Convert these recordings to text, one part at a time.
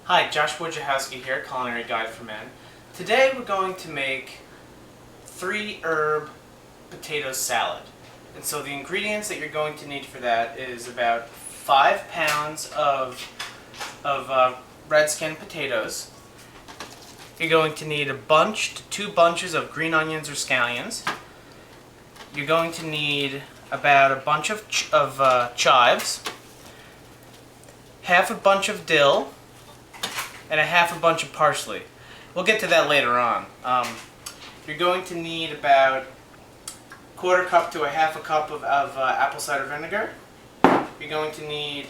Hi, Josh Wojciechowski here, Culinary Guide for Men. Today we're going to make 3-herb potato salad. And so the ingredients that you're going to need for that is about 5 pounds of Redskin potatoes. You're going to need 2 bunches of green onions or scallions. You're going to need about a bunch of chives, half a bunch of dill, and half a bunch of parsley. We'll get to that later on. You're going to need about 1/4 cup to 1/2 cup of apple cider vinegar. You're going to need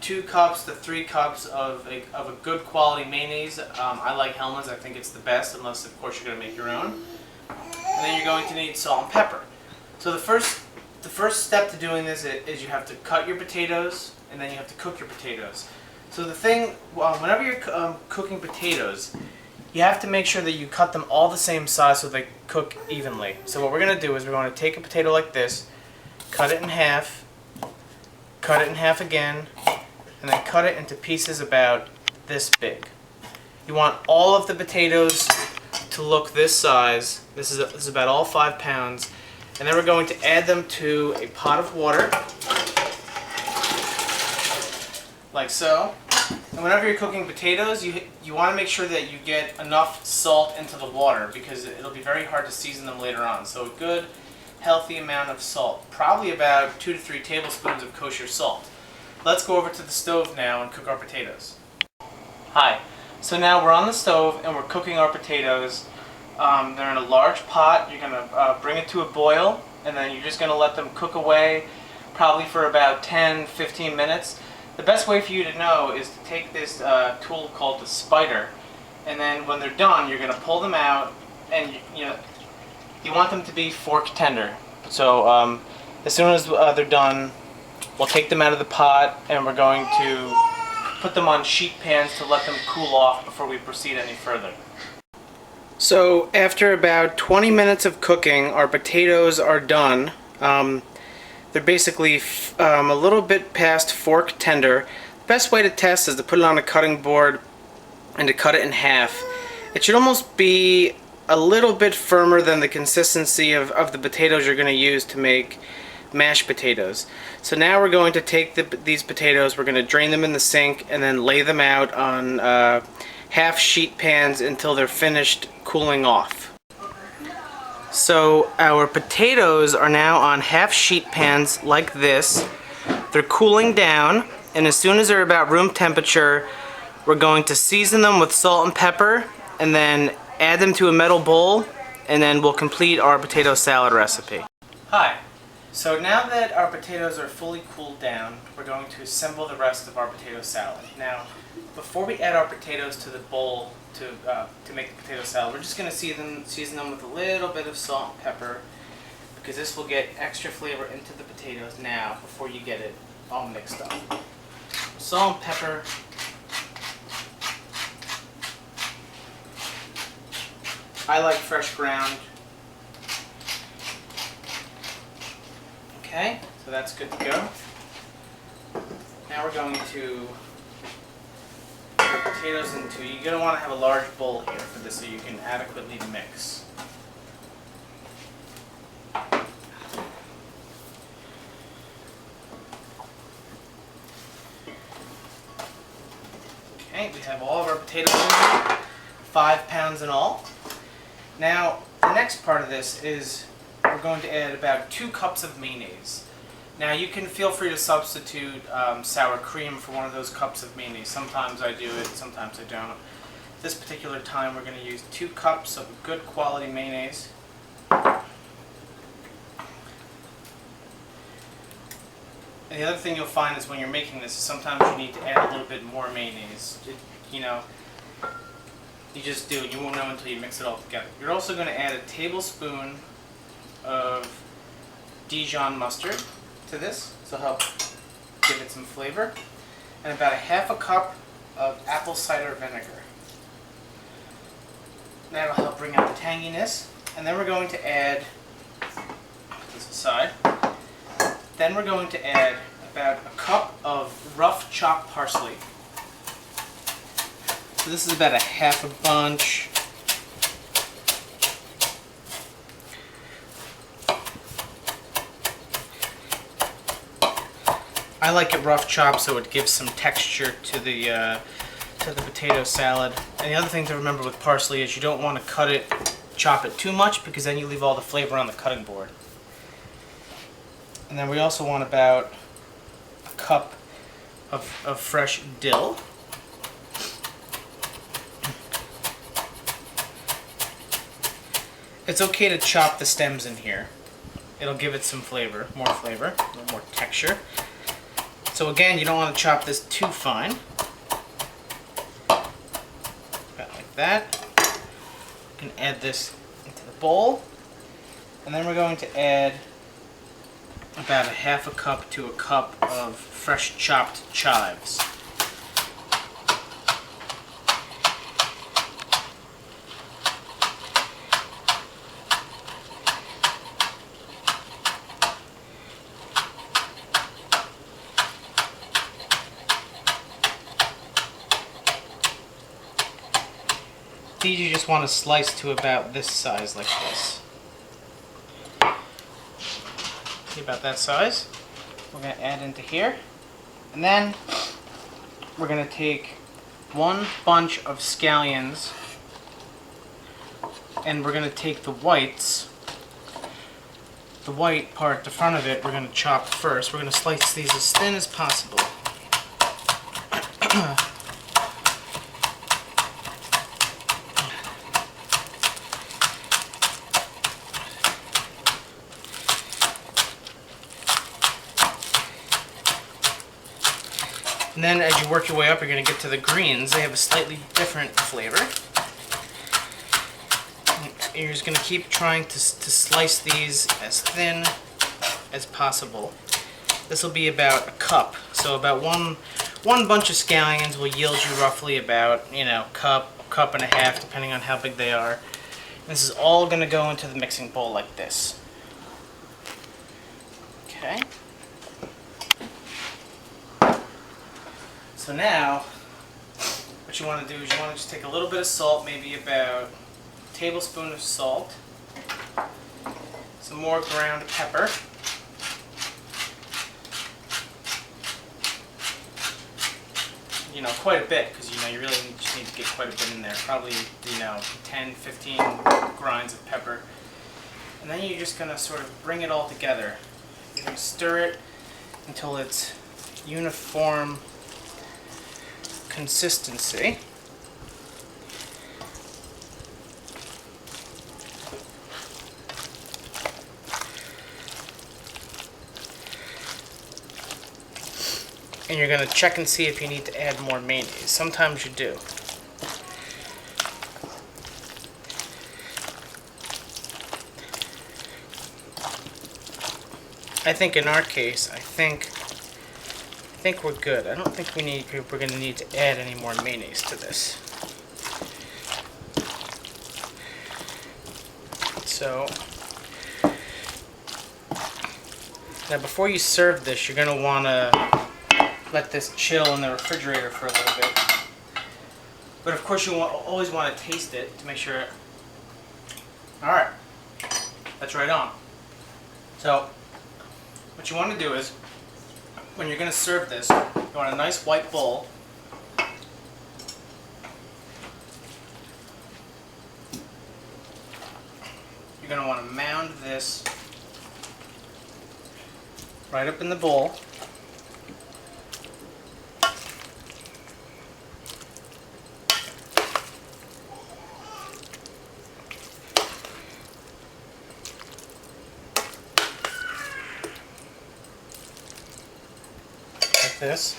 2 cups to 3 cups of a good quality mayonnaise. I like Hellmann's. I think it's the best, unless of course you're going to make your own. And then you're going to need salt and pepper. So the first step to doing this is you have to cut your potatoes, and then you have to cook your potatoes. So the thing, whenever you're cooking potatoes, you have to make sure that you cut them all the same size so they cook evenly. So what we're going to do is we're going to take a potato like this, cut it in half again, and then cut it into pieces about this big. You want all of the potatoes to look this size. This is about all 5 pounds. And then we're going to add them to a pot of water, like so. And whenever you're cooking potatoes, you want to make sure that you get enough salt into the water, because it'll be very hard to season them later on. So a good, healthy amount of salt, probably about 2 to 3 tablespoons of kosher salt. Let's go over to the stove now and cook our potatoes. Hi, so now we're on the stove and we're cooking our potatoes. They're in a large pot. You're going to bring it to a boil, and then you're just going to let them cook away probably for about 10-15 minutes. The best way for you to know is to take this tool called the Cider, and then when they're done, you're going to pull them out, and you want them to be fork tender. So as soon as they're done, we'll take them out of the pot, and we're going to put them on sheet pans to let them cool off before we proceed any further. So after about 20 minutes of cooking, our potatoes are done. They're basically a little bit past fork tender. The best way to test is to put it on a cutting board and to cut it in half. It should almost be a little bit firmer than the consistency of the potatoes you're going to use to make mashed potatoes. So now we're going to take these potatoes, we're going to drain them in the sink, and then lay them out on half sheet pans until they're finished cooling off. So our potatoes are now on half sheet pans like this. They're cooling down, and as soon as they're about room temperature, we're going to season them with salt and pepper, and then add them to a metal bowl, and then we'll complete our potato salad recipe. Hi. So now that our potatoes are fully cooled down, we're going to assemble the rest of our potato salad. Now, before we add our potatoes to the bowl to make the potato salad, we're just going to season them with a little bit of salt and pepper, because this will get extra flavor into the potatoes now before you get it all mixed up. Salt and pepper. I like fresh ground. Okay, so that's good to go. Now we're going to put potatoes into, you're going to want to have a large bowl here for this so you can adequately mix. Okay, we have all of our potatoes in there, 5 pounds in all. Now, the next part of this is we're going to add about 2 cups of mayonnaise. Now you can feel free to substitute sour cream for one of those cups of mayonnaise. Sometimes I do it, sometimes I don't. This particular time we're going to use 2 cups of good quality mayonnaise. And the other thing you'll find is when you're making this, sometimes you need to add a little bit more mayonnaise. You just do. You won't know until you mix it all together. You're also going to add a tablespoon of Dijon Mustard to this, so help give it some flavor, and about 1/2 cup of apple cider vinegar. That'll help bring out the tanginess. And then we're going to add, put this aside, then we're going to add about a cup of rough chopped parsley. So this is about a half a bunch. I like it rough chopped so it gives some texture to the potato salad. And the other thing to remember with parsley is you don't want to chop it too much, because then you leave all the flavor on the cutting board. And then we also want about a cup of fresh dill. It's okay to chop the stems in here. It'll give it some flavor, more flavor, a little more texture. So again, you don't want to chop this too fine. About like that. You can add this into the bowl. And then we're going to add about a half a cup to a cup of fresh chopped chives. These you just want to slice to about this size, like this. See, about that size. We're going to add into here. And then we're going to take one bunch of scallions, and we're going to take the whites. The white part, the front of it, we're going to chop first. We're going to slice these as thin as possible. And then as you work your way up, you're going to get to the greens. They have a slightly different flavor. And you're just going to keep trying to slice these as thin as possible. This will be about a cup. So about one bunch of scallions will yield you roughly about, cup and a half, depending on how big they are. And this is all going to go into the mixing bowl like this. Okay. So now, what you want to do is you want to just take a little bit of salt, maybe about a tablespoon of salt, some more ground pepper, quite a bit, because you really just need to get quite a bit in there, probably 10, 15 grinds of pepper. And then you're just going to sort of bring it all together. You're going to stir it until it's uniform consistency. And you're going to check and see if you need to add more mayonnaise. Sometimes you do. I think in our case, I think we're good. I don't think we're going to need to add any more mayonnaise to this. So now before you serve this, you're going to want to let this chill in the refrigerator for a little bit. But of course you always want to taste it to make sure. Alright, that's right on. So what you want to do is, when you're going to serve this, you want a nice white bowl. You're going to want to mound this right up in the bowl. This.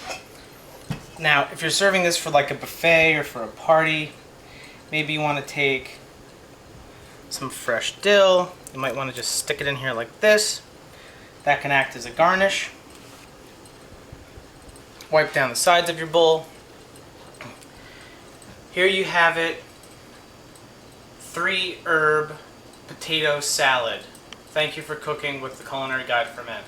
Now, if you're serving this for like a buffet or for a party, maybe you want to take some fresh dill. You might want to just stick it in here like this. That can act as a garnish. Wipe down the sides of your bowl. Here you have it. 3-herb potato salad. Thank you for cooking with the Culinary Guide for Men.